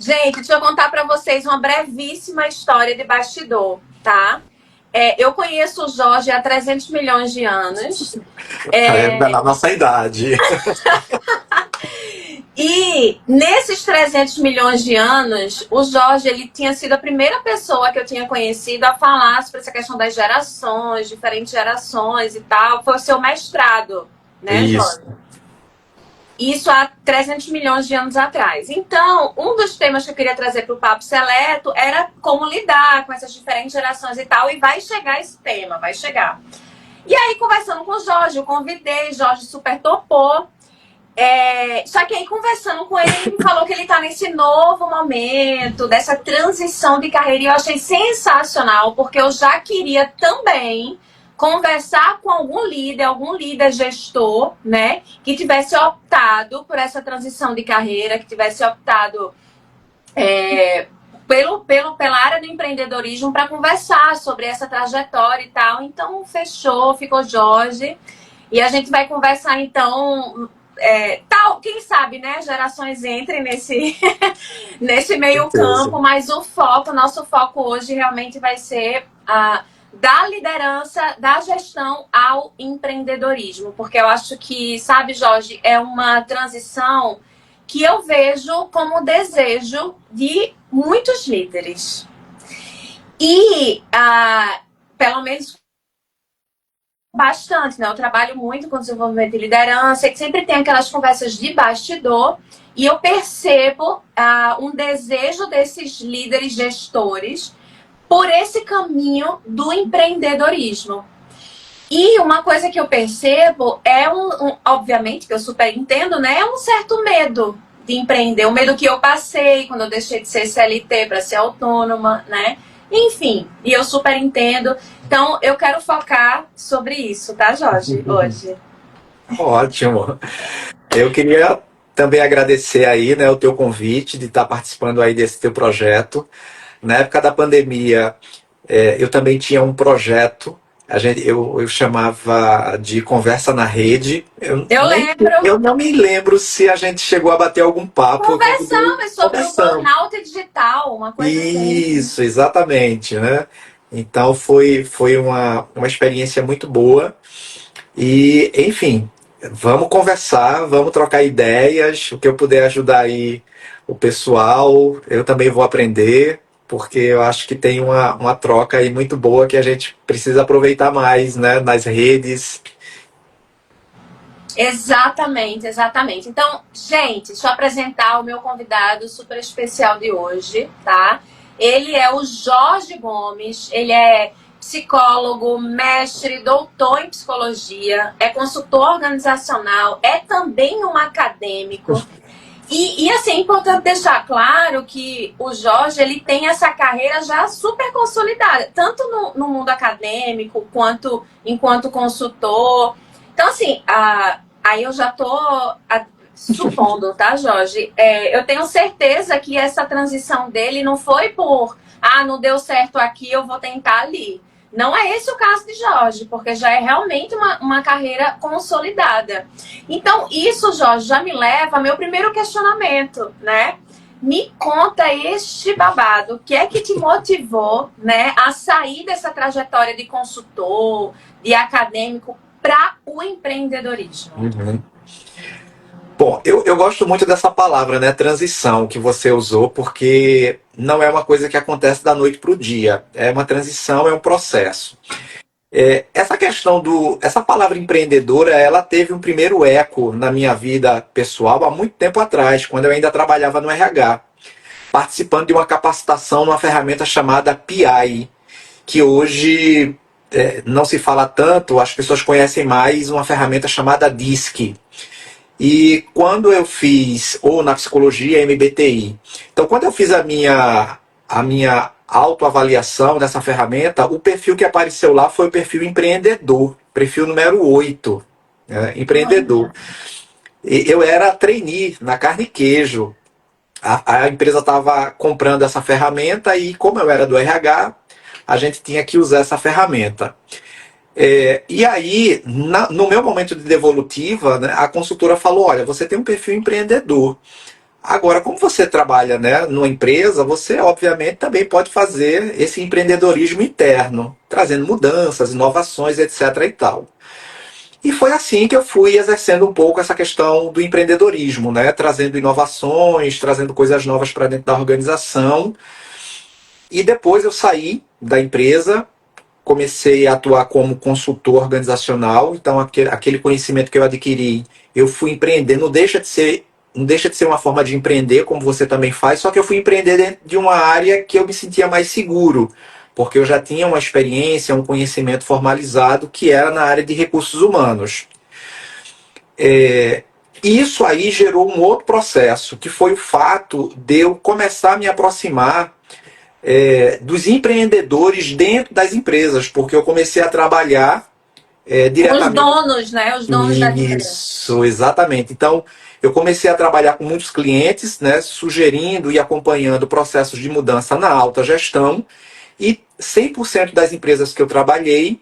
Gente, deixa eu contar para vocês uma brevíssima história de bastidor, tá? Eu conheço o Jorge há 300 milhões de anos. É da É, nossa idade. e nesses 300 milhões de anos, o Jorge ele tinha sido a primeira pessoa que eu tinha conhecido a falar sobre essa questão das gerações, diferentes gerações e tal. Foi o seu mestrado, né, Isso. Jorge? Isso há 300 milhões de anos atrás. Então, um dos temas que eu queria trazer para o Papo Seleto era como lidar com essas diferentes gerações e tal, e vai chegar esse tema, vai chegar. E aí, conversando com o Jorge, eu convidei, Jorge super topou. Só que aí, conversando com ele, ele me falou que ele está nesse novo momento, dessa transição de carreira, e eu achei sensacional, porque eu já queria também conversar com algum líder gestor, né, que tivesse optado por essa transição de carreira, que tivesse optado pela área do empreendedorismo para conversar sobre essa trajetória e tal. Então, fechou, ficou Jorge. E a gente vai conversar, então, quem sabe, né, gerações entrem nesse meio Certeza. campo, mas nosso foco hoje realmente vai ser da liderança, da gestão ao empreendedorismo, porque eu acho que, sabe, Jorge, é uma transição que eu vejo como desejo de muitos líderes. E, pelo menos, bastante, né? Eu trabalho muito com desenvolvimento de liderança, e sempre tem aquelas conversas de bastidor, e eu percebo um desejo desses líderes gestores por esse caminho do empreendedorismo. E uma coisa que eu percebo obviamente, que eu super entendo, né? É um certo medo de empreender. O medo que eu passei quando eu deixei de ser CLT para ser autônoma, né? Enfim, e eu super entendo. Então, eu quero focar sobre isso, tá, Jorge? Hoje. Ótimo. Eu queria também agradecer aí, né, o teu convite de estar participando aí desse teu projeto. Na época da pandemia, eu também tinha um projeto, eu chamava de Conversa na Rede. Eu lembro. Eu não me lembro se a gente chegou a bater algum papo. Eu convidei, Conversamos sobre o conversamos. burnout digital, uma coisa assim. Isso, exatamente, né? Então foi uma experiência muito boa. E, enfim, vamos conversar, vamos trocar ideias, o que eu puder ajudar aí o pessoal, eu também vou aprender, porque eu acho que tem uma troca aí muito boa que a gente precisa aproveitar mais, né, nas redes. Exatamente, exatamente. Então, gente, deixa eu apresentar o meu convidado super especial de hoje, tá? Ele é o Jorge Gomes, ele é psicólogo, mestre, doutor em psicologia, é consultor organizacional, é também um acadêmico. E assim, é importante deixar claro que o Jorge ele tem essa carreira já super consolidada, tanto no mundo acadêmico quanto enquanto consultor. Então, assim, aí eu já tô supondo, tá, Jorge? Eu tenho certeza que essa transição dele não foi não deu certo aqui, eu vou tentar ali. Não é esse o caso de Jorge, porque já é realmente uma carreira consolidada. Então, isso, Jorge, já me leva ao meu primeiro questionamento, né? Me conta este babado, o que é que te motivou, né, a sair dessa trajetória de consultor, de acadêmico, para o empreendedorismo? Uhum. Bom, eu gosto muito dessa palavra, né, transição, que você usou, porque não é uma coisa que acontece da noite para o dia. É uma transição, é um processo. Essa questão essa palavra empreendedora, ela teve um primeiro eco na minha vida pessoal há muito tempo atrás, quando eu ainda trabalhava no RH, participando de uma capacitação numa ferramenta chamada PI, que hoje não se fala tanto, as pessoas conhecem mais uma ferramenta chamada DISC. E quando eu fiz, ou na psicologia, MBTI. Então, quando eu fiz a minha autoavaliação dessa ferramenta, o perfil que apareceu lá foi o perfil empreendedor, perfil número 8, né? Empreendedor. E eu era trainee na carne e queijo. A empresa estava comprando essa ferramenta e, como eu era do RH, a gente tinha que usar essa ferramenta. E aí, no meu momento de devolutiva, né, a consultora falou: olha, você tem um perfil empreendedor. Agora, como você trabalha, né, numa empresa, você obviamente também pode fazer esse empreendedorismo interno, trazendo mudanças, inovações, etc. e tal. E foi assim que eu fui exercendo um pouco essa questão do empreendedorismo, né, trazendo inovações, trazendo coisas novas para dentro da organização. E depois eu saí da empresa, comecei a atuar como consultor organizacional, então aquele conhecimento que eu adquiri, eu fui empreender, não deixa de ser uma forma de empreender, como você também faz, só que eu fui empreender dentro de uma área que eu me sentia mais seguro, porque eu já tinha uma experiência, um conhecimento formalizado, que era na área de recursos humanos. E isso aí gerou um outro processo, que foi o fato de eu começar a me aproximar dos empreendedores dentro das empresas, porque eu comecei a trabalhar Os diretamente. donos, né? Os donos das empresas. Isso, exatamente. Então, eu comecei a trabalhar com muitos clientes, né, sugerindo e acompanhando processos de mudança na alta gestão, e 100% das empresas que eu trabalhei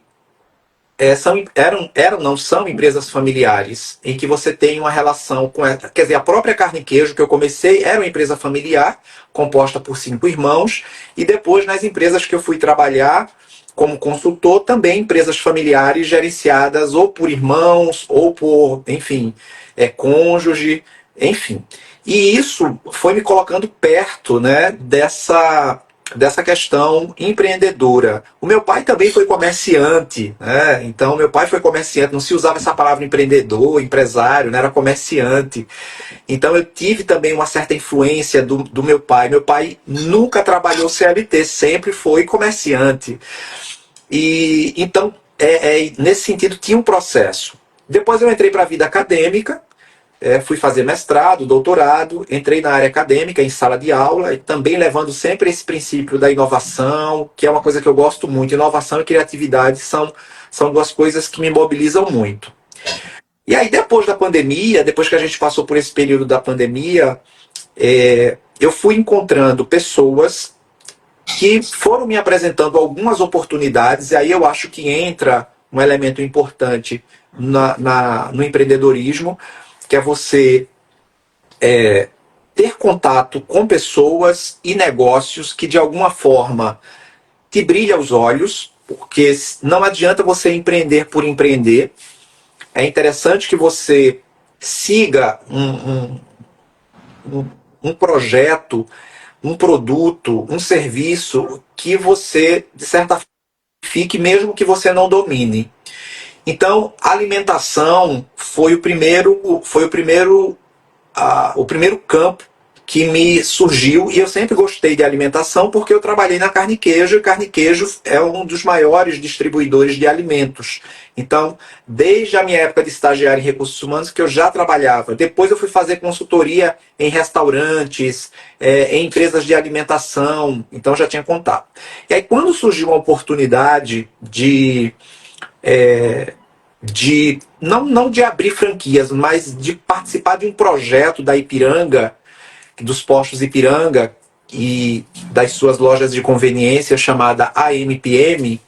não são empresas familiares, em que você tem uma relação com ela. Quer dizer, a própria Carne e Queijo que eu comecei era uma empresa familiar, composta por 5 irmãos, e depois nas empresas que eu fui trabalhar como consultor, também empresas familiares gerenciadas ou por irmãos, ou por, enfim, cônjuge, enfim. E isso foi me colocando perto, né, dessa questão empreendedora. O meu pai também foi comerciante, né? Então meu pai foi comerciante, não se usava essa palavra empreendedor, empresário, né? Era comerciante. Então eu tive também uma certa influência do meu pai. Meu pai nunca trabalhou CLT, sempre foi comerciante. E então, nesse sentido, tinha um processo. Depois eu entrei para a vida acadêmica, fui fazer mestrado, doutorado, entrei na área acadêmica, em sala de aula, e também levando sempre esse princípio da inovação, que é uma coisa que eu gosto muito. Inovação e criatividade são duas coisas que me mobilizam muito. E aí, depois da pandemia, depois que a gente passou por esse período da pandemia, eu fui encontrando pessoas que foram me apresentando algumas oportunidades, e aí eu acho que entra um elemento importante no empreendedorismo, que é você ter contato com pessoas e negócios que de alguma forma te brilha os olhos, porque não adianta você empreender por empreender. É interessante que você siga um projeto, um produto, um serviço que você, de certa forma, fique mesmo que você não domine. Então, a alimentação foi o primeiro campo que me surgiu, e eu sempre gostei de alimentação porque eu trabalhei na Carne e Queijo, e Carne e Queijo é um dos maiores distribuidores de alimentos. Então, desde a minha época de estagiário em recursos humanos, que eu já trabalhava. Depois eu fui fazer consultoria em restaurantes, em empresas de alimentação, então já tinha contato. E aí, quando surgiu uma oportunidade não de abrir franquias, mas de participar de um projeto da Ipiranga, dos postos Ipiranga e das suas lojas de conveniência, chamada AMPM,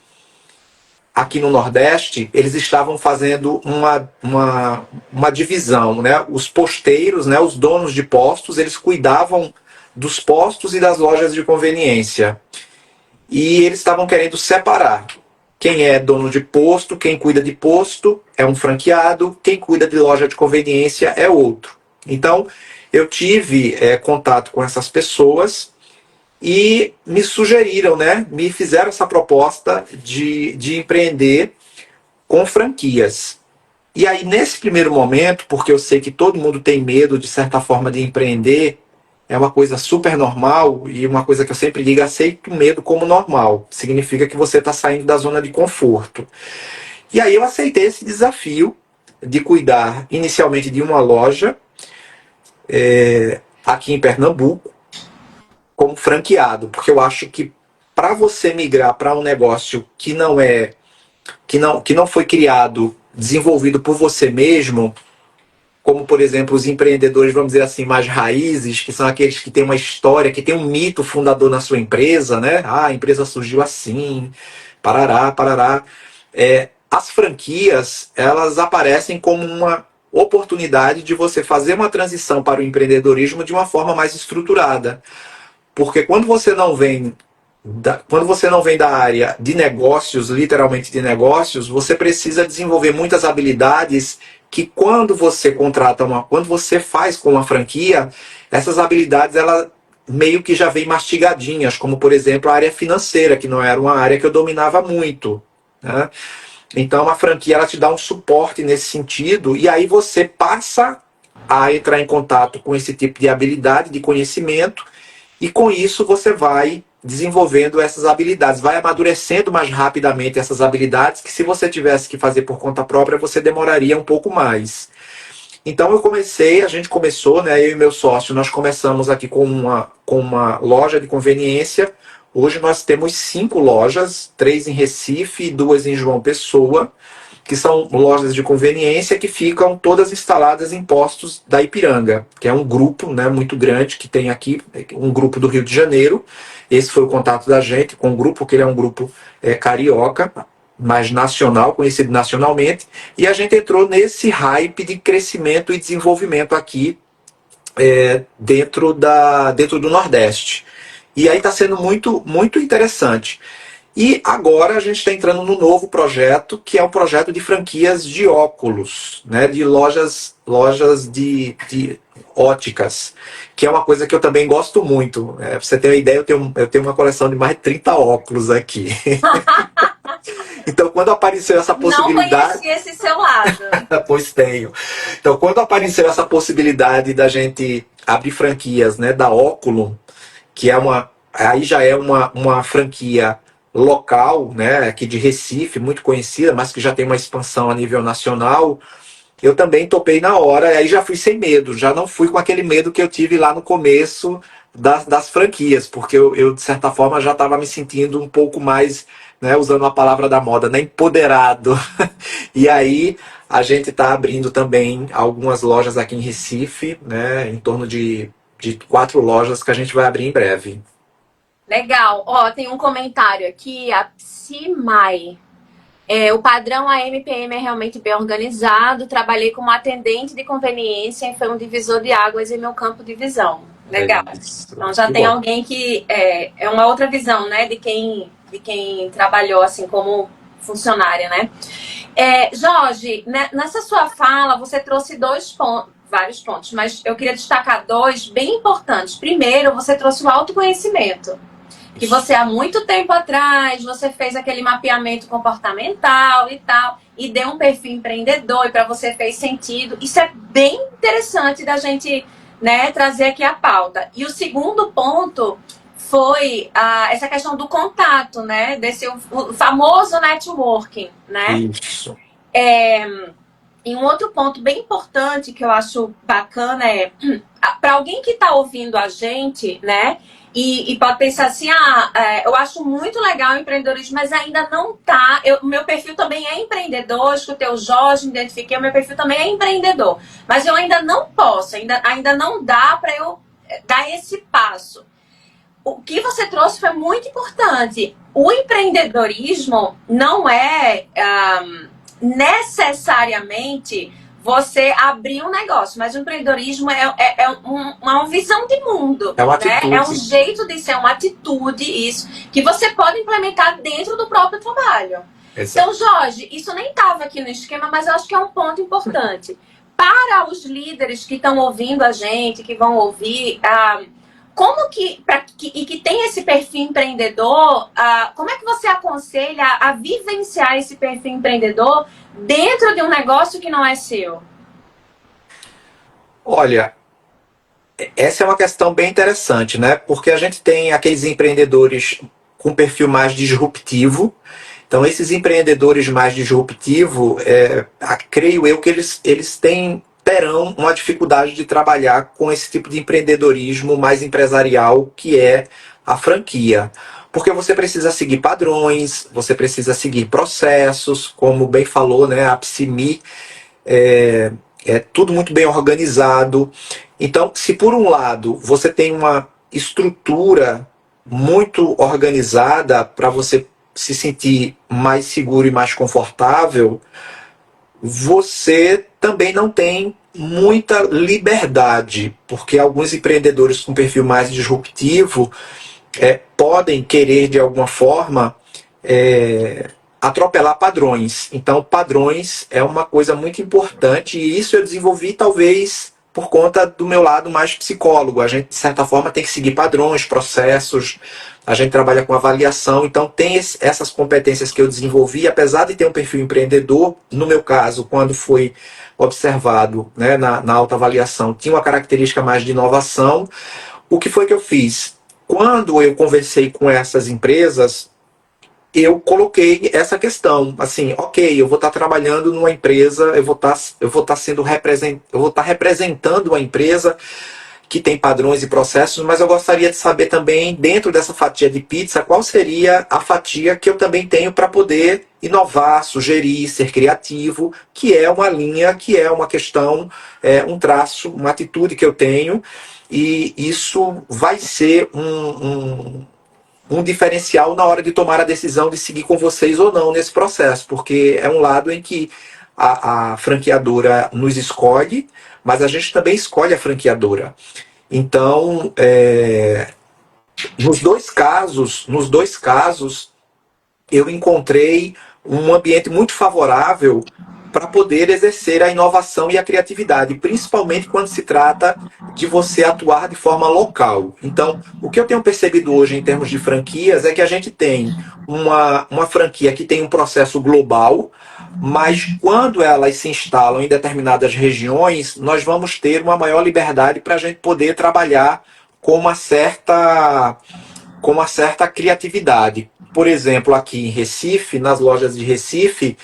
aqui no Nordeste, eles estavam fazendo uma divisão, né? Os posteiros, né, os donos de postos, eles cuidavam dos postos e das lojas de conveniência. E eles estavam querendo separar. Quem é dono de posto, quem cuida de posto é um franqueado, quem cuida de loja de conveniência é outro. Então, eu tive contato com essas pessoas e me sugeriram, né, me fizeram essa proposta de empreender com franquias. E aí, nesse primeiro momento, porque eu sei que todo mundo tem medo, de certa forma, de empreender, é uma coisa super normal, e uma coisa que eu sempre digo, aceito o medo como normal. Significa que você está saindo da zona de conforto. E aí eu aceitei esse desafio de cuidar inicialmente de uma loja aqui em Pernambuco, como franqueado, porque eu acho que para você migrar para um negócio que não foi criado, desenvolvido por você mesmo, como, por exemplo, os empreendedores, vamos dizer assim, mais raízes, que são aqueles que têm uma história, que tem um mito fundador na sua empresa, né? Ah, a empresa surgiu assim, parará, parará. As franquias, elas aparecem como oportunidade de você fazer uma transição para o empreendedorismo de uma forma mais estruturada. Porque quando você não vem da área de negócios, literalmente de negócios, você precisa desenvolver muitas habilidades que quando você faz com uma franquia, essas habilidades ela meio que já vem mastigadinhas, como por exemplo a área financeira, que não era uma área que eu dominava muito, né? Então a franquia ela te dá um suporte nesse sentido e aí você passa a entrar em contato com esse tipo de habilidade, de conhecimento e com isso você vai desenvolvendo essas habilidades, vai amadurecendo mais rapidamente essas habilidades que se você tivesse que fazer por conta própria você demoraria um pouco mais. Então a gente começou, né, eu e meu sócio, nós começamos aqui com uma loja de conveniência. Hoje nós temos 5 lojas, 3 em Recife e 2 em João Pessoa, que são lojas de conveniência que ficam todas instaladas em postos da Ipiranga, que é um grupo, né, muito grande que tem aqui, um grupo do Rio de Janeiro. Esse foi o contato da gente com o grupo, que ele é um grupo carioca, mais nacional, conhecido nacionalmente, e a gente entrou nesse hype de crescimento e desenvolvimento aqui dentro do Nordeste. E aí está sendo muito, muito interessante. E agora a gente está entrando no novo projeto, que é um projeto de franquias de óculos, né, de lojas de óticas, que é uma coisa que eu também gosto muito. Pra você ter uma ideia, eu tenho uma coleção de mais de 30 óculos aqui. Então, quando apareceu essa possibilidade... Não conhecia esse seu lado. Pois tenho. Então, quando apareceu essa possibilidade da gente abrir franquias, né, da Óculo, que é aí já é uma franquia local, né, aqui de Recife, muito conhecida, mas que já tem uma expansão a nível nacional, eu também topei na hora, e aí já fui sem medo, já não fui com aquele medo que eu tive lá no começo das franquias, porque eu, de certa forma, já estava me sentindo um pouco mais, né, usando a palavra da moda, né, empoderado. E aí a gente está abrindo também algumas lojas aqui em Recife, né, em torno de 4 lojas que a gente vai abrir em breve. Legal. Ó, tem um comentário aqui, a Psimai. O padrão AMPM é realmente bem organizado. Trabalhei como atendente de conveniência e foi um divisor de águas em meu campo de visão. Legal. Então já tem alguém que é uma outra visão, né, de quem trabalhou assim como funcionária, né? Jorge, nessa sua fala você trouxe vários pontos, mas eu queria destacar 2 bem importantes. Primeiro, você trouxe o autoconhecimento. Que você, há muito tempo atrás, você fez aquele mapeamento comportamental e tal, e deu um perfil empreendedor, e para você fez sentido. Isso é bem interessante da gente, né, trazer aqui a pauta. E o segundo ponto foi essa questão do contato, né, o famoso networking, né? Isso. E um outro ponto bem importante que eu acho bacana para alguém que está ouvindo a gente, né? E pode pensar assim, eu acho muito legal o empreendedorismo, mas ainda não tá. O meu perfil também é empreendedor, escutei o Jorge, me identifiquei, o meu perfil também é empreendedor. Mas eu ainda não posso, ainda não dá para eu dar esse passo. O que você trouxe foi muito importante. O empreendedorismo não é necessariamente você abrir um negócio, mas o empreendedorismo é uma visão de mundo. É uma atitude. Né? É um jeito de ser, uma atitude, isso, que você pode implementar dentro do próprio trabalho. Exato. Então, Jorge, isso nem estava aqui no esquema, mas eu acho que é um ponto importante. Para os líderes que estão ouvindo a gente, que vão ouvir, como que tem esse perfil empreendedor, como é que você aconselha a vivenciar esse perfil empreendedor dentro de um negócio que não é seu? Olha, essa é uma questão bem interessante, né? Porque a gente tem aqueles empreendedores com perfil mais disruptivo. Então, esses empreendedores mais disruptivos, creio eu que eles terão uma dificuldade de trabalhar com esse tipo de empreendedorismo mais empresarial, que é a franquia. Porque você precisa seguir padrões, você precisa seguir processos, como bem falou, né, a Psimi, é tudo muito bem organizado. Então, se por um lado você tem uma estrutura muito organizada para você se sentir mais seguro e mais confortável, você também não tem muita liberdade, porque alguns empreendedores com perfil mais disruptivo podem querer, de alguma forma, atropelar padrões. Então, padrões é uma coisa muito importante e isso eu desenvolvi talvez por conta do meu lado mais psicólogo. A gente, de certa forma, tem que seguir padrões, processos, a gente trabalha com avaliação, então tem essas competências que eu desenvolvi, apesar de ter um perfil empreendedor, no meu caso, quando foi observado, né, na autoavaliação, tinha uma característica mais de inovação. O que foi que eu fiz? Quando eu conversei com essas empresas, eu coloquei essa questão, assim, ok, eu vou estar trabalhando numa empresa, eu vou estar representando uma empresa que tem padrões e processos, mas eu gostaria de saber também, dentro dessa fatia de pizza, qual seria a fatia que eu também tenho para poder inovar, sugerir, ser criativo, que é uma linha, que é uma questão, um traço, uma atitude que eu tenho, e isso vai ser um diferencial na hora de tomar a decisão de seguir com vocês ou não nesse processo, porque é um lado em que a franqueadora nos escolhe, mas a gente também escolhe a franqueadora. Então, nos dois casos, eu encontrei um ambiente muito favorável para poder exercer a inovação e a criatividade, principalmente quando se trata de você atuar de forma local. Então, o que eu tenho percebido hoje em termos de franquias é que a gente tem uma franquia que tem um processo global, mas quando elas se instalam em determinadas regiões, nós vamos ter uma maior liberdade para a gente poder trabalhar com uma certa criatividade. Por exemplo, aqui em Recife, nas lojas de Recife,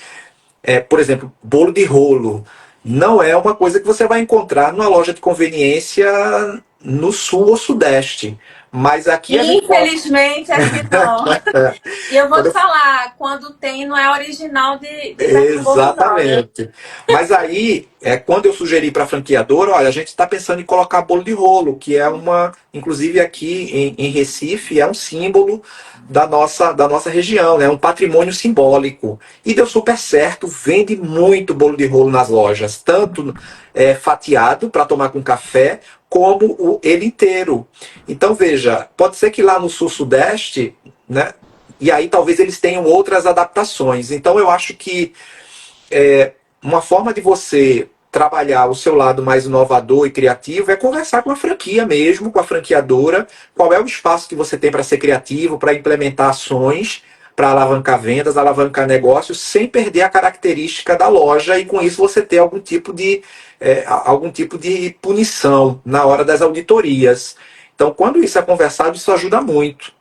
por exemplo, bolo de rolo. Não é uma coisa que você vai encontrar numa loja de conveniência no sul ou sudeste. Mas aqui a gente pode. Infelizmente, aqui não. E eu vou te falar, quando tem, não é original de Pernambuco, não, né? Exatamente. Mas aí, quando eu sugeri para a franqueadora, olha, a gente está pensando em colocar bolo de rolo, que é uma, inclusive aqui em Recife, é um símbolo da nossa região, né? Um patrimônio simbólico. E deu super certo, vende muito bolo de rolo nas lojas, tanto fatiado para tomar com café, como ele inteiro. Então, veja, pode ser que lá no sul-sudeste, né? E aí talvez eles tenham outras adaptações. Então eu acho que uma forma de você trabalhar o seu lado mais inovador e criativo é conversar com a franquia mesmo, com a franqueadora, qual é o espaço que você tem para ser criativo, para implementar ações, para alavancar vendas, alavancar negócios, sem perder a característica da loja e com isso você ter algum tipo de punição na hora das auditorias. Então, quando isso é conversado, isso ajuda muito.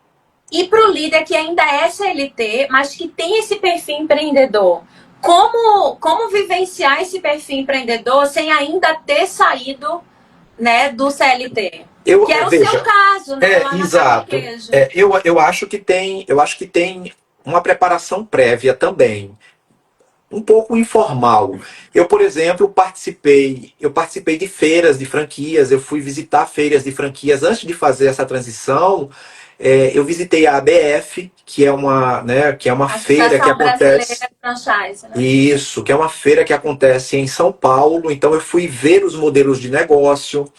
E para o líder que ainda é CLT, mas que tem esse perfil empreendedor, como vivenciar esse perfil empreendedor sem ainda ter saído, né, do CLT? Que é o seu caso, né? Lá Exato. Eu acho que tem uma preparação prévia também, um pouco informal. Eu, por exemplo, participei de feiras de franquias, eu fui visitar feiras de franquias antes de fazer essa transição. Eu visitei a ABF, que é uma feira que acontece. Franchise, né? Isso, que é uma feira que acontece em São Paulo. Então eu fui ver os modelos de negócio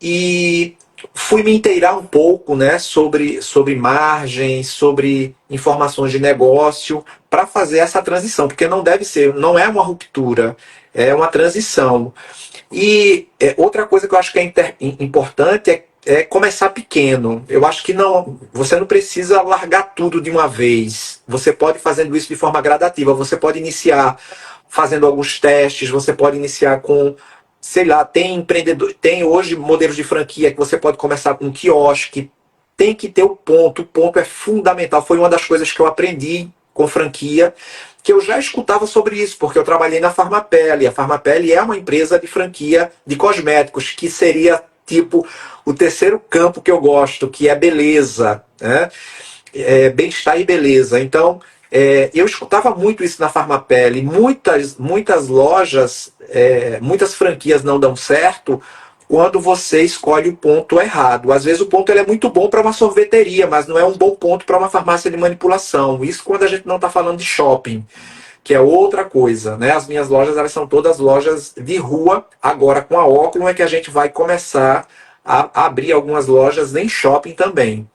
e fui me inteirar um pouco, né, sobre margens, sobre informações de negócio, para fazer essa transição, porque não é uma ruptura, é uma transição. E outra coisa que eu acho que é importante é começar pequeno. Eu acho que você não precisa largar tudo de uma vez. Você pode ir fazendo isso de forma gradativa. Você pode iniciar fazendo alguns testes, você pode iniciar com, sei lá, tem hoje modelos de franquia que você pode começar com um quiosque. Tem que ter o ponto é fundamental. Foi uma das coisas que eu aprendi com franquia, que eu já escutava sobre isso, porque eu trabalhei na Farmapelle. A Farmapelle é uma empresa de franquia de cosméticos, que seria tipo o terceiro campo que eu gosto, que é beleza, né? Bem-estar e beleza. Então, eu escutava muito isso na Farmapelle. Muitas lojas, muitas franquias não dão certo quando você escolhe o ponto errado. Às vezes o ponto ele é muito bom para uma sorveteria, mas não é um bom ponto para uma farmácia de manipulação. Isso quando a gente não está falando de shopping. que é outra coisa, né? As minhas lojas, elas são todas lojas de rua. Agora, com a Óculos, é que a gente vai começar a abrir algumas lojas em shopping também.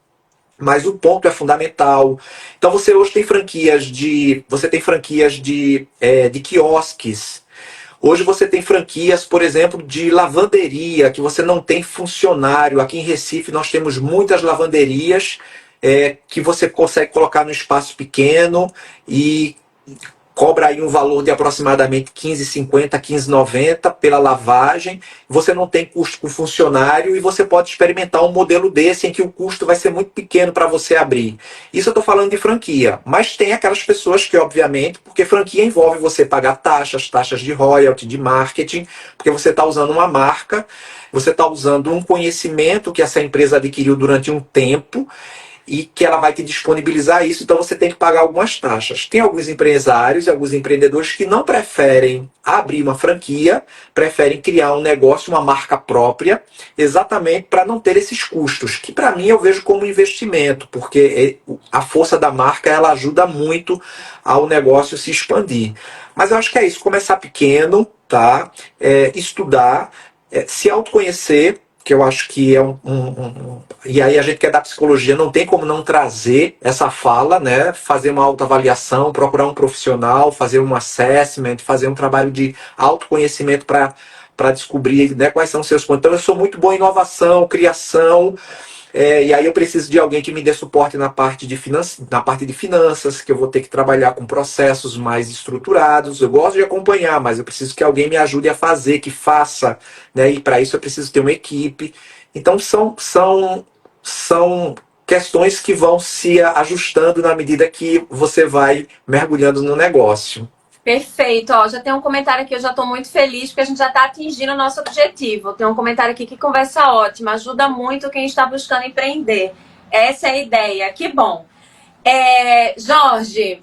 Mas o ponto é fundamental. Então você hoje tem franquias de quiosques. Hoje você tem franquias, por exemplo, de lavanderia, que você não tem funcionário. Aqui em Recife nós temos muitas lavanderias que você consegue colocar no espaço pequeno e cobra aí um valor de aproximadamente 15,50, 15,90 pela lavagem. Você não tem custo com funcionário e você pode experimentar um modelo desse em que o custo vai ser muito pequeno para você abrir. Isso eu estou falando de franquia. Mas tem aquelas pessoas que, obviamente, porque franquia envolve você pagar taxas de royalty, de marketing, porque você está usando uma marca, você está usando um conhecimento que essa empresa adquiriu durante um tempo e que ela vai te disponibilizar isso, então você tem que pagar algumas taxas. Tem alguns empresários e alguns empreendedores que não preferem abrir uma franquia, preferem criar um negócio, uma marca própria, exatamente para não ter esses custos, que para mim eu vejo como investimento, porque a força da marca ela ajuda muito ao negócio se expandir. Mas eu acho que é isso, começar pequeno, tá? Estudar, se autoconhecer, que eu acho que é e aí a gente que é da psicologia não tem como não trazer essa fala, né? Fazer uma autoavaliação, procurar um profissional, fazer um assessment, fazer um trabalho de autoconhecimento para descobrir, né, quais são os seus pontos. Então eu sou muito bom em inovação, criação, e aí eu preciso de alguém que me dê suporte na parte de finanças, que eu vou ter que trabalhar com processos mais estruturados. Eu gosto de acompanhar, mas eu preciso que alguém me ajude a fazer, que faça, né? E para isso eu preciso ter uma equipe. Então são questões que vão se ajustando na medida que você vai mergulhando no negócio. Perfeito, ó, já tem um comentário aqui, eu já estou muito feliz porque a gente já está atingindo o nosso objetivo. Tem um comentário aqui, que conversa ótima, ajuda muito quem está buscando empreender. Essa é a ideia, que bom. Jorge,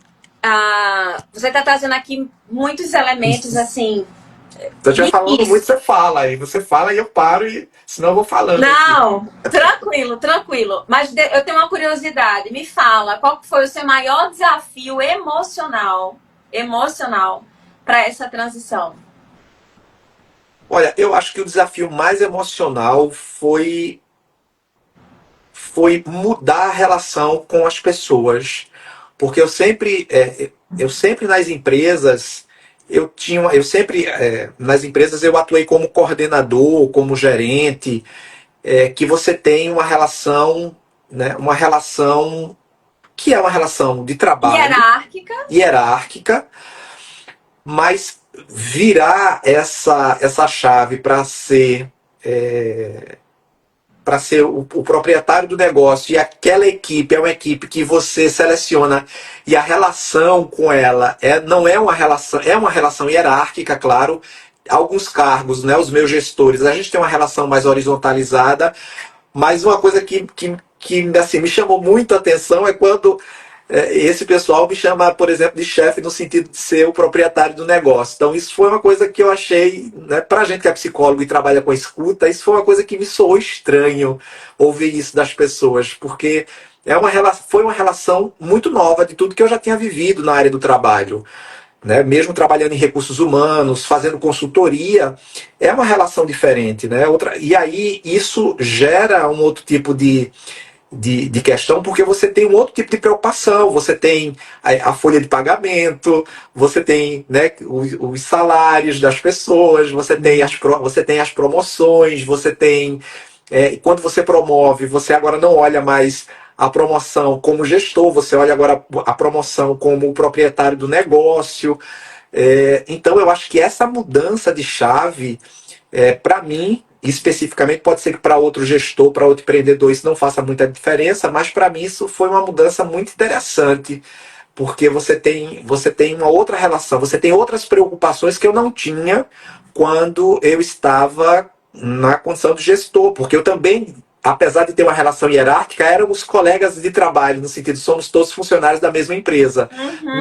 você está trazendo aqui muitos elementos, assim... Se eu estiver falando muito, você fala, aí você fala e eu paro, senão eu vou falando. Não, tranquilo, tranquilo. Mas eu tenho uma curiosidade, me fala, qual foi o seu maior desafio emocional para essa transição? Olha, eu acho que o desafio mais emocional foi mudar a relação com as pessoas. Porque eu sempre nas empresas, nas empresas eu atuei como coordenador, como gerente, que você tem uma relação, né, uma relação que é uma relação de trabalho, hierárquica, mas virar essa chave para ser o proprietário do negócio, e aquela equipe é uma equipe que você seleciona e a relação com ela não é uma relação hierárquica, claro. Alguns cargos, né, os meus gestores, a gente tem uma relação mais horizontalizada, mas uma coisa que assim, me chamou muito a atenção é quando esse pessoal me chama, por exemplo, de chefe no sentido de ser o proprietário do negócio. Então isso foi uma coisa que eu achei, né, pra gente que é psicólogo e trabalha com escuta, isso foi uma coisa que me soou estranho ouvir isso das pessoas, porque foi uma relação muito nova de tudo que eu já tinha vivido na área do trabalho. Né? Mesmo trabalhando em recursos humanos, fazendo consultoria, é uma relação diferente. Né? E aí isso gera um outro tipo de questão, porque você tem um outro tipo de preocupação, você tem a folha de pagamento, você tem, né, os salários das pessoas, você tem as promoções, você tem... quando você promove, você agora não olha mais a promoção como gestor, você olha agora a promoção como o proprietário do negócio. Então eu acho que essa mudança de chave, para mim, especificamente, pode ser que para outro gestor, para outro empreendedor, isso não faça muita diferença, mas para mim isso foi uma mudança muito interessante, porque você tem uma outra relação, você tem outras preocupações que eu não tinha quando eu estava na condição de gestor, porque eu também, apesar de ter uma relação hierárquica, éramos colegas de trabalho, no sentido de somos todos funcionários da mesma empresa. Uhum.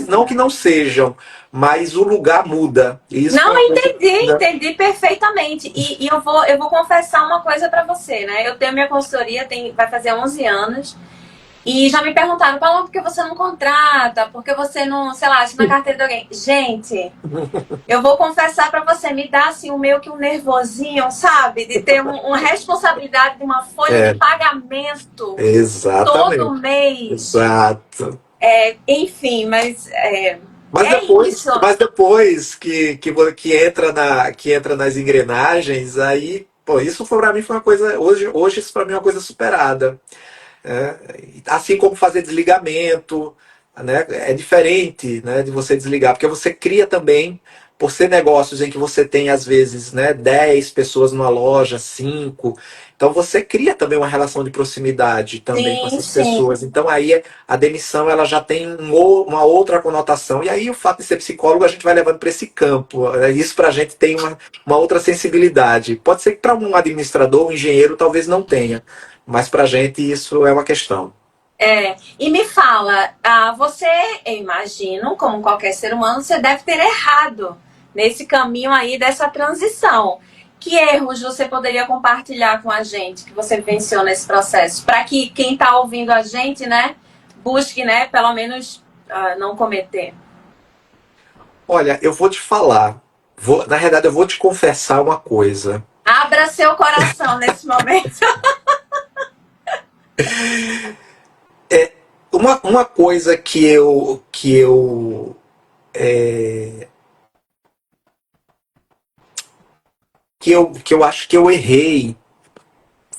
Não que não sejam, mas o lugar muda. Isso não, entendi perfeitamente. E eu vou confessar uma coisa para você, né? Eu tenho minha consultoria, vai fazer 11 anos. E já me perguntaram, Paloma, por que você não contrata? Por que você não, sei lá, assina a carteira de alguém? Gente, eu vou confessar pra você, me dá assim um meio que um nervosinho, sabe? De ter uma responsabilidade de uma folha de É, pagamento todo exatamente. mês. Exato. Enfim, mas Mas é depois, isso. mas depois que entra que entra nas engrenagens, aí, pô, isso para mim foi uma coisa, hoje isso para mim é uma coisa superada. É, assim como fazer desligamento, né? É diferente, né, de você desligar, porque você cria também, por ser negócios em que você tem, às vezes, né, 10 pessoas numa loja, 5, então você cria também uma relação de proximidade também com Sim, essas sim. pessoas. Então aí a demissão ela já tem uma outra conotação. E aí o fato de ser psicólogo a gente vai levando para esse campo. Isso para a gente tem uma outra sensibilidade. Pode ser que para um administrador, um engenheiro, talvez não tenha. Mas para a gente isso é uma questão. E me fala, você, eu imagino, como qualquer ser humano, você deve ter errado nesse caminho aí dessa transição. Que erros você poderia compartilhar com a gente que você vivenciou nesse processo? Para que quem está ouvindo a gente, né, busque, né, pelo menos não cometer. Olha, eu vou te falar. Na realidade, eu vou te confessar uma coisa. Abra seu coração nesse momento. Uma coisa que eu acho que eu errei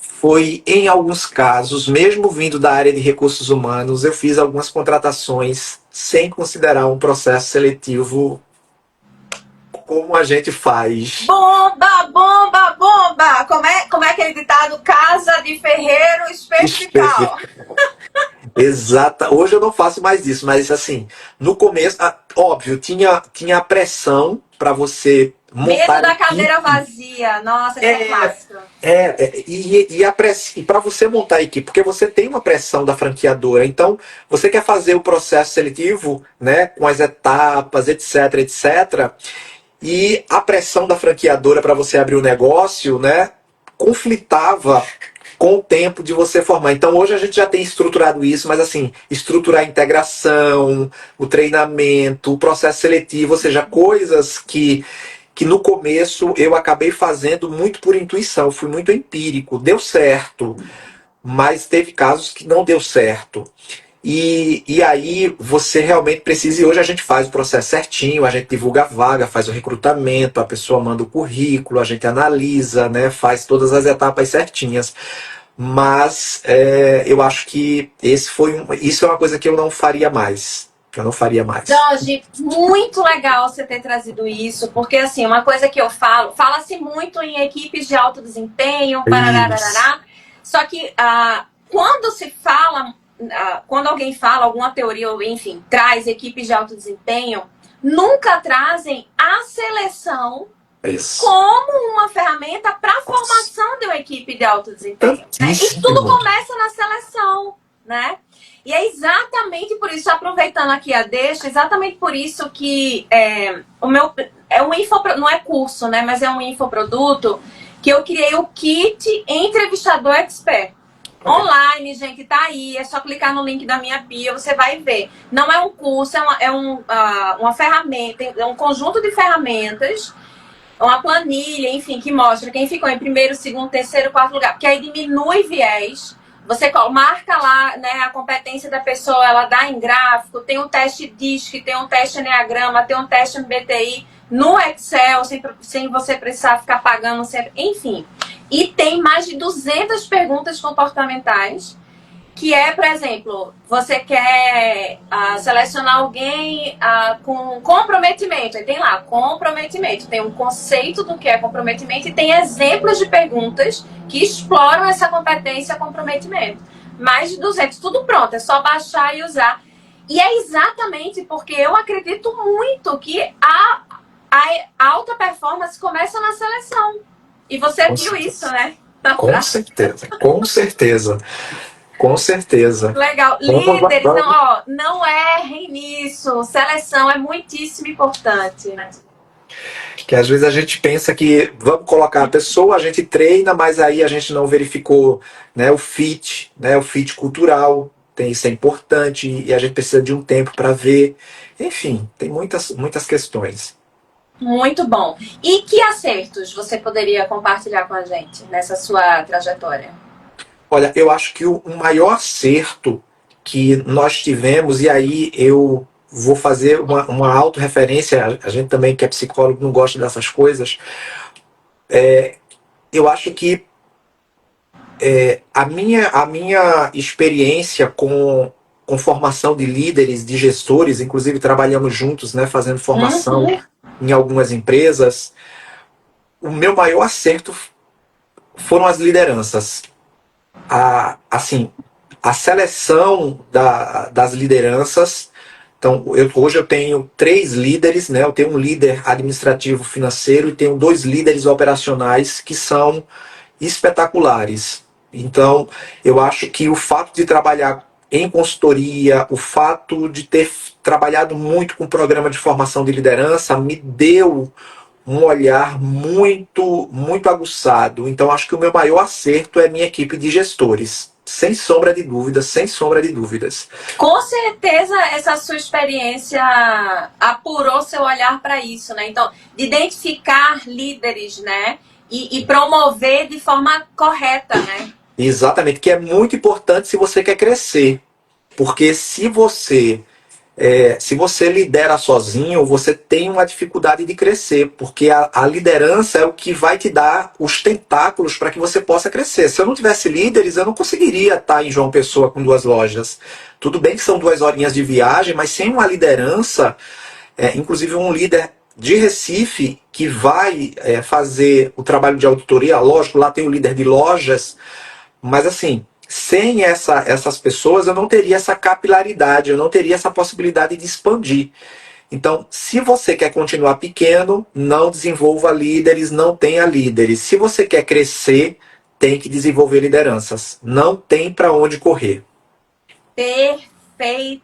foi, em alguns casos, mesmo vindo da área de recursos humanos, eu fiz algumas contratações sem considerar um processo seletivo como a gente faz. Bomba, bomba, bomba! Como é aquele ditado? Casa de ferreiro especial. Exata. Hoje eu não faço mais isso, mas assim, no começo, óbvio, tinha a pressão para você Medo montar da cadeira equipe. vazia. Nossa, esse é É, clássico. e para você montar a equipe, porque você tem uma pressão da franqueadora, então você quer fazer o processo seletivo, né, com as etapas, etc, etc, e a pressão da franqueadora para você abrir o negócio, né, conflitava com o tempo de você formar. Então hoje a gente já tem estruturado isso, mas assim, estruturar a integração, o treinamento, o processo seletivo, ou seja, coisas que no começo eu acabei fazendo muito por intuição, fui muito empírico, deu certo, mas teve casos que não deu certo. E aí você realmente precisa, e hoje a gente faz o processo certinho, a gente divulga a vaga, faz o recrutamento, a pessoa manda o currículo, a gente analisa, né, faz todas as etapas certinhas. Mas eu acho que isso é uma coisa que eu não faria mais. Que eu não faria mais. Jorge, muito legal você ter trazido isso, porque assim, uma coisa que eu falo, fala-se muito em equipes de alto desempenho, Isso. parararará, só que quando se fala, quando alguém fala alguma teoria, ou enfim, traz equipes de alto desempenho, nunca trazem a seleção Isso. como uma ferramenta para a formação de uma equipe de alto desempenho. Né? E tudo Tantíssimo. começa na seleção, né? E é exatamente por isso, aproveitando aqui a deixa, exatamente por isso que o meu não é curso, né? Mas é um infoproduto que eu criei o kit Entrevistador Expert. Online, gente, tá aí. É só clicar no link da minha bio, você vai ver. Não é um curso, uma ferramenta, é um conjunto de ferramentas, uma planilha, enfim, que mostra quem ficou em primeiro, segundo, terceiro, quarto lugar, porque aí diminui viés. Você marca lá, né, a competência da pessoa, ela dá em gráfico, tem um teste DISC, tem um teste Enneagrama, tem um teste MBTI no Excel, sem você precisar ficar pagando sempre, enfim. E tem mais de 200 perguntas comportamentais que é, por exemplo, você quer selecionar alguém com comprometimento. Aí tem lá, comprometimento. Tem um conceito do que é comprometimento e tem exemplos de perguntas que exploram essa competência comprometimento. Mais de 200, tudo pronto, é só baixar e usar. E é exatamente porque eu acredito muito que a alta performance começa na seleção. E você Com viu isso, certeza. né? Na Com prática. certeza. Com certeza. Com certeza. Legal. Vamos, Líderes, não, vamos. não errem nisso. Seleção é muitíssimo importante. Que às vezes a gente pensa que vamos colocar a pessoa, a gente treina, mas aí a gente não verificou, né, o fit cultural. isso é importante e a gente precisa de um tempo para ver. Enfim, tem muitas questões. Muito bom. E que acertos você poderia compartilhar com a gente nessa sua trajetória? Olha, eu acho que o maior acerto que nós tivemos, e aí eu vou fazer uma autorreferência, a gente também que é psicólogo não gosta dessas coisas, eu acho que a minha experiência com formação de líderes, de gestores, inclusive trabalhamos juntos, né, fazendo formação em algumas empresas, o meu maior acerto foram as lideranças. Assim, a seleção das lideranças. Então, hoje eu tenho 3 líderes, né? Eu tenho um líder administrativo financeiro e tenho 2 líderes operacionais que são espetaculares. Então, eu acho que o fato de trabalhar em consultoria, o fato de ter trabalhado muito com programa de formação de liderança, me deu um olhar muito aguçado. Então, acho que o meu maior acerto é minha equipe de gestores. Sem sombra de dúvidas, sem sombra de dúvidas. Com certeza essa sua experiência apurou seu olhar para isso, né? Então, de identificar líderes, né? E promover de forma correta, né? Exatamente, que é muito importante se você quer crescer. Porque se você lidera sozinho, você tem uma dificuldade de crescer, porque a liderança é o que vai te dar os tentáculos para que você possa crescer. Se eu não tivesse líderes, eu não conseguiria estar em João Pessoa com 2 lojas. Tudo bem que são 2 horinhas de viagem, mas sem uma liderança, inclusive um líder de Recife que vai fazer o trabalho de auditoria, lógico, lá tem o líder de lojas, mas assim, sem essas pessoas eu não teria essa capilaridade, eu não teria essa possibilidade de expandir. Então, se você quer continuar pequeno, não desenvolva líderes, não tenha líderes. Se você quer crescer, tem que desenvolver lideranças. Não tem para onde correr. Perfeito!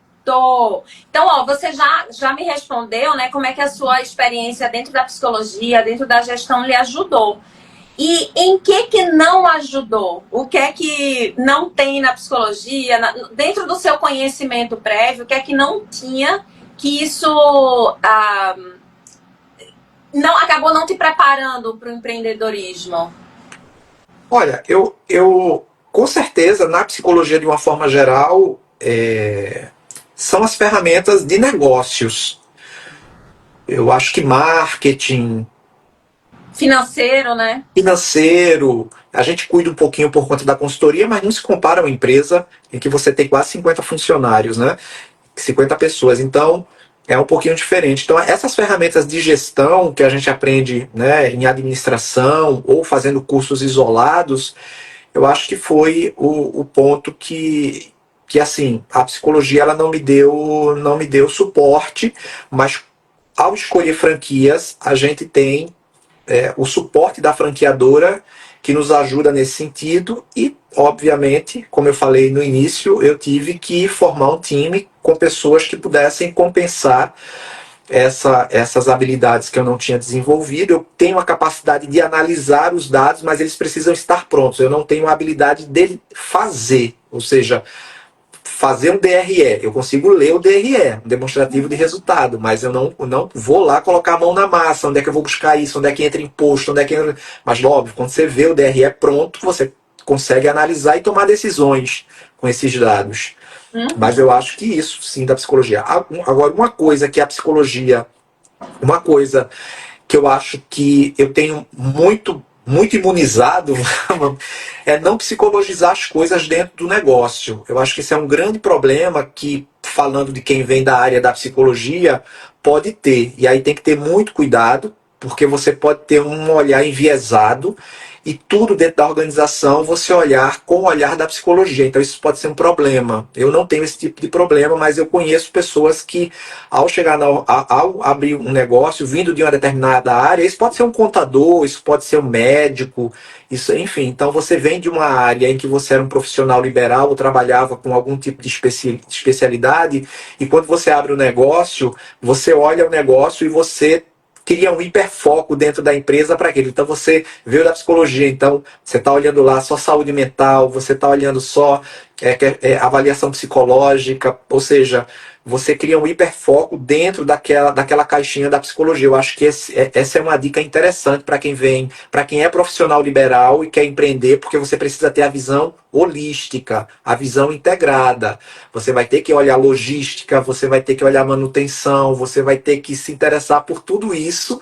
Então, ó, você já me respondeu, né? Como é que a sua experiência dentro da psicologia, dentro da gestão lhe ajudou. E em que não ajudou? O que é que não tem na psicologia, dentro do seu conhecimento prévio, o que é que não tinha, que isso não acabou não te preparando para o empreendedorismo? Olha, eu com certeza, na psicologia de uma forma geral, são as ferramentas de negócios. Eu acho que marketing, Financeiro, né? financeiro, a gente cuida um pouquinho por conta da consultoria, mas não se compara a uma empresa em que você tem quase 50 funcionários, né? 50 pessoas. Então, é um pouquinho diferente. Então, essas ferramentas de gestão que a gente aprende, né, em administração ou fazendo cursos isolados, eu acho que foi o ponto que assim, a psicologia ela não me deu suporte, mas ao escolher franquias, a gente tem o suporte da franqueadora que nos ajuda nesse sentido e, obviamente, como eu falei no início, eu tive que formar um time com pessoas que pudessem compensar essas habilidades que eu não tinha desenvolvido. Eu tenho a capacidade de analisar os dados, mas eles precisam estar prontos. Eu não tenho a habilidade de fazer, ou seja, fazer um DRE. Eu consigo ler o DRE, um demonstrativo de resultado, mas eu não vou lá colocar a mão na massa, onde é que eu vou buscar isso, onde é que entra imposto, onde é que entra... Mas, óbvio, quando você vê o DRE pronto, você consegue analisar e tomar decisões com esses dados. Mas eu acho que isso, sim, da psicologia. Agora, uma coisa que eu acho que eu tenho muito imunizado é não psicologizar as coisas dentro do negócio. Eu acho que esse é um grande problema que, falando de quem vem da área da psicologia, pode ter. E aí tem que ter muito cuidado, porque você pode ter um olhar enviesado e tudo dentro da organização você olhar com o olhar da psicologia. Então isso pode ser um problema. Eu não tenho esse tipo de problema, mas eu conheço pessoas que, ao abrir um negócio, vindo de uma determinada área, isso pode ser um contador, isso pode ser um médico, isso, enfim. Então você vem de uma área em que você era um profissional liberal ou trabalhava com algum tipo de especialidade, e quando você abre um negócio, você olha o negócio e você cria um hiperfoco dentro da empresa para aquilo. Então você veio da psicologia, então você está olhando lá só saúde mental, você está olhando só avaliação psicológica, ou seja, você cria um hiperfoco dentro daquela caixinha da psicologia. Eu acho que essa é uma dica interessante para quem vem, para quem é profissional liberal e quer empreender, porque você precisa ter a visão holística, a visão integrada. Você vai ter que olhar logística, você vai ter que olhar manutenção, você vai ter que se interessar por tudo isso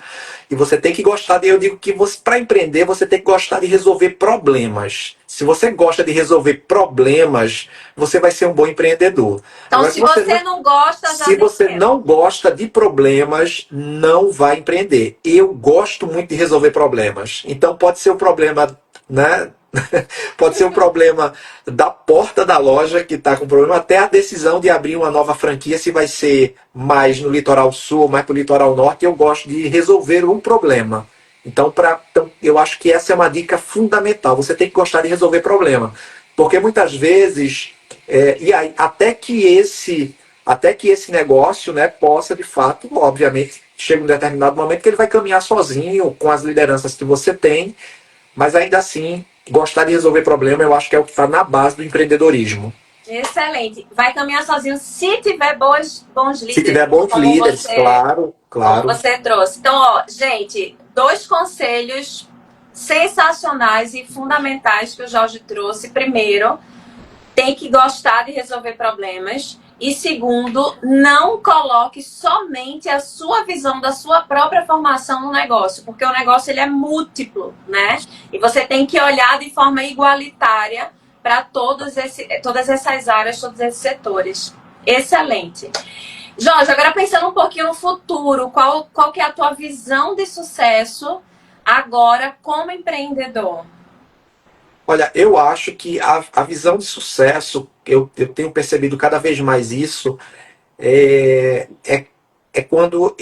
e você tem que gostar eu digo que para empreender você tem que gostar de resolver problemas. Se você gosta de resolver problemas, você vai ser um bom empreendedor. Então, Agora, se você não gosta, já se você não gosta de problemas, não vai empreender. Eu gosto muito de resolver problemas. Então pode ser o problema, né? Pode ser o problema da porta da loja que está com problema, até a decisão de abrir uma nova franquia, se vai ser mais no litoral sul ou mais para o litoral norte. Eu gosto de resolver um problema. Então, eu acho que essa é uma dica fundamental. Você tem que gostar de resolver problema. Porque muitas vezes, e aí, até que esse negócio, né, possa, de fato, obviamente, chega um determinado momento que ele vai caminhar sozinho, com as lideranças que você tem, mas ainda assim, gostar de resolver problema, eu acho que é o que está na base do empreendedorismo. Excelente. Vai caminhar sozinho se tiver bons líderes. Se tiver bons líderes, claro. Como você trouxe. Então, gente, 2 conselhos sensacionais e fundamentais que o Jorge trouxe. Primeiro, tem que gostar de resolver problemas. E segundo, não coloque somente a sua visão da sua própria formação no negócio, porque o negócio ele é múltiplo, né? E você tem que olhar de forma igualitária para todas essas áreas, todos esses setores. Excelente. Jorge, agora pensando um pouquinho no futuro, qual que é a tua visão de sucesso agora como empreendedor? Olha, eu acho que a visão de sucesso, eu tenho percebido cada vez mais isso, é, é, é quando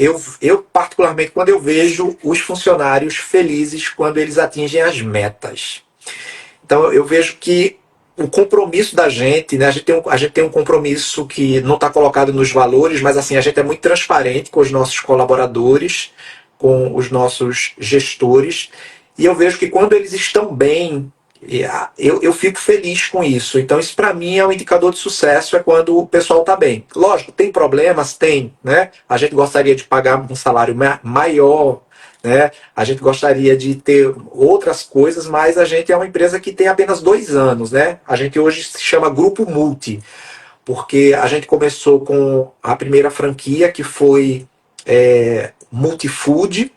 particularmente, quando eu vejo os funcionários felizes quando eles atingem as metas. Então, eu vejo que o compromisso da gente, né? A gente tem um compromisso que não está colocado nos valores, mas assim, a gente é muito transparente com os nossos colaboradores, com os nossos gestores, e eu vejo que quando eles estão bem, eu fico feliz com isso. Então, isso para mim é um indicador de sucesso, é quando o pessoal está bem. Lógico, tem problemas? Tem, né? A gente gostaria de pagar um salário maior, né? A gente gostaria de ter outras coisas, mas a gente é uma empresa que tem apenas 2 anos, né? A gente hoje se chama Grupo Multi, porque a gente começou com a primeira franquia, que foi Multifood,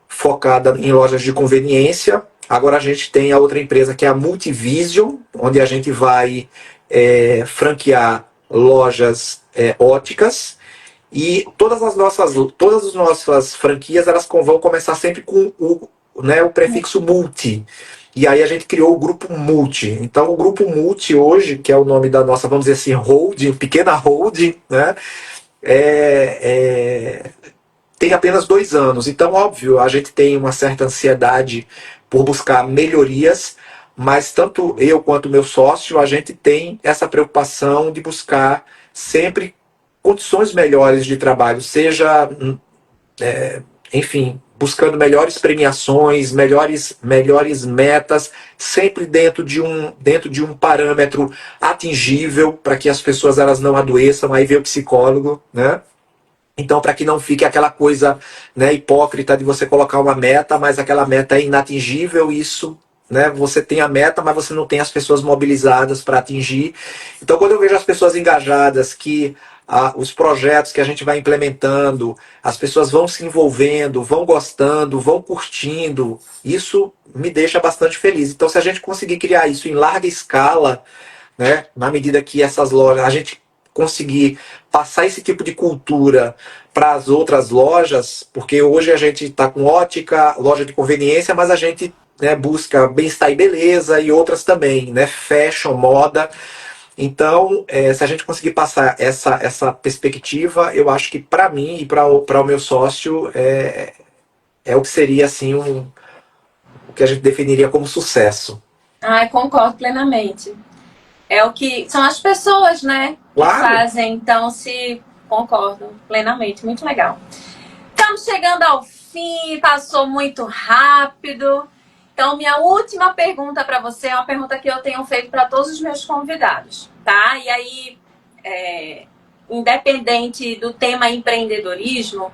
focada em lojas de conveniência. Agora a gente tem a outra empresa que é a Multivision, onde a gente vai franquear lojas óticas. E todas as nossas franquias elas vão começar sempre com o prefixo multi. E aí a gente criou o grupo Multi. Então o grupo Multi hoje, que é o nome da nossa, vamos dizer assim, holding, pequena holding, né? Tem apenas 2 anos. Então, óbvio, a gente tem uma certa ansiedade por buscar melhorias, mas tanto eu quanto o meu sócio, a gente tem essa preocupação de buscar sempre condições melhores de trabalho, seja, enfim, buscando melhores premiações, melhores metas, sempre dentro de um parâmetro atingível para que as pessoas elas não adoeçam, aí vem o psicólogo, né? Então, para que não fique aquela coisa, né, hipócrita de você colocar uma meta, mas aquela meta é inatingível, isso, né, você tem a meta, mas você não tem as pessoas mobilizadas para atingir. Então, quando eu vejo as pessoas engajadas, que os projetos que a gente vai implementando, as pessoas vão se envolvendo, vão gostando, vão curtindo, isso me deixa bastante feliz. Então, se a gente conseguir criar isso em larga escala, né, na medida que essas lojas, a gente conseguir passar esse tipo de cultura para as outras lojas, porque hoje a gente está com ótica, loja de conveniência, mas a gente, né, busca bem-estar e beleza e outras também, né, fashion, moda. Então, se a gente conseguir passar essa perspectiva, eu acho que para mim e para o meu sócio é o que seria assim o que a gente definiria como sucesso. Concordo plenamente. É o que são as pessoas, né? Claro. Que fazem. Então, se concordo plenamente. Muito legal. Estamos chegando ao fim, passou muito rápido. Então, minha última pergunta para você é uma pergunta que eu tenho feito para todos os meus convidados, tá? E aí, independente do tema empreendedorismo,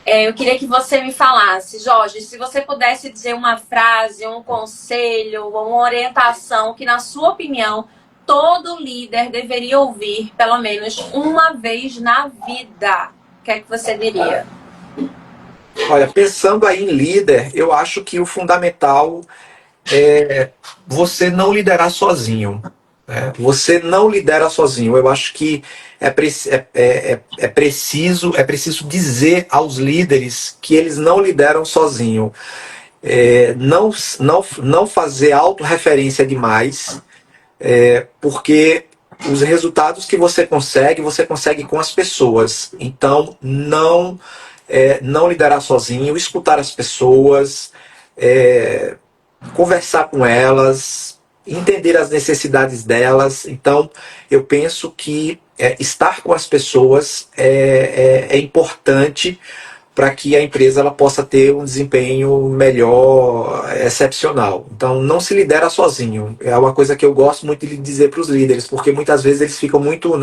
eu queria que você me falasse, Jorge, se você pudesse dizer uma frase, um conselho, uma orientação que, na sua opinião, todo líder deveria ouvir pelo menos uma vez na vida, o que é que você diria? Olha, pensando aí em líder, eu acho que o fundamental é você não liderar sozinho. Né? Você não lidera sozinho. Eu acho que é preciso dizer aos líderes que eles não lideram sozinho. Não fazer autorreferência demais, porque os resultados que você consegue com as pessoas. Então, não liderar sozinho, escutar as pessoas, conversar com elas, entender as necessidades delas. Então, eu penso que estar com as pessoas é importante para que a empresa ela possa ter um desempenho melhor, excepcional. Então, não se lidera sozinho. É uma coisa que eu gosto muito de dizer para os líderes, porque muitas vezes eles ficam muito,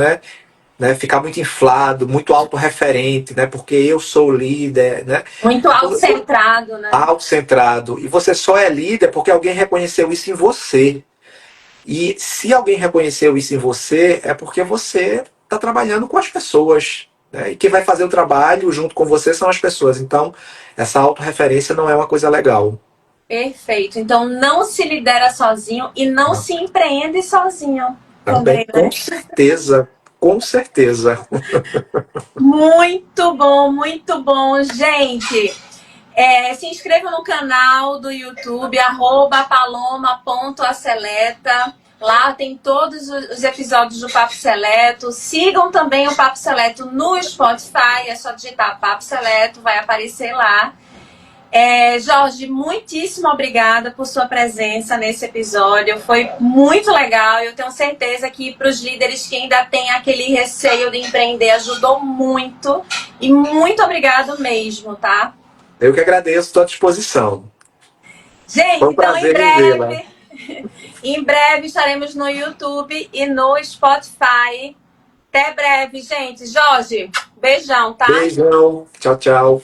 ficar muito inflado, muito autorreferente, né? Porque eu sou o líder, né? Muito autocentrado, né? Autocentrado. E você só é líder porque alguém reconheceu isso em você. E se alguém reconheceu isso em você, é porque você está trabalhando com as pessoas. Né? E quem vai fazer o trabalho junto com você são as pessoas. Então, essa autorreferência não é uma coisa legal. Perfeito. Então, não se lidera sozinho e não se empreende sozinho. Também, Também, né? com certeza. Com certeza. Muito bom, gente. Se inscreva no canal do YouTube, @paloma.aceleta. Lá tem todos os episódios do Papo Seleto. Sigam também o Papo Seleto no Spotify. É só digitar Papo Seleto, vai aparecer lá. Jorge, muitíssimo obrigada por sua presença nesse episódio. Foi muito legal. Eu tenho certeza que para os líderes que ainda têm aquele receio de empreender, ajudou muito. E muito obrigado mesmo, tá? Eu que agradeço, estou à disposição. Gente, Foi um então prazer revê-la. em breve estaremos no YouTube e no Spotify. Até breve, gente. Jorge, beijão, tá? Beijão. Tchau, tchau.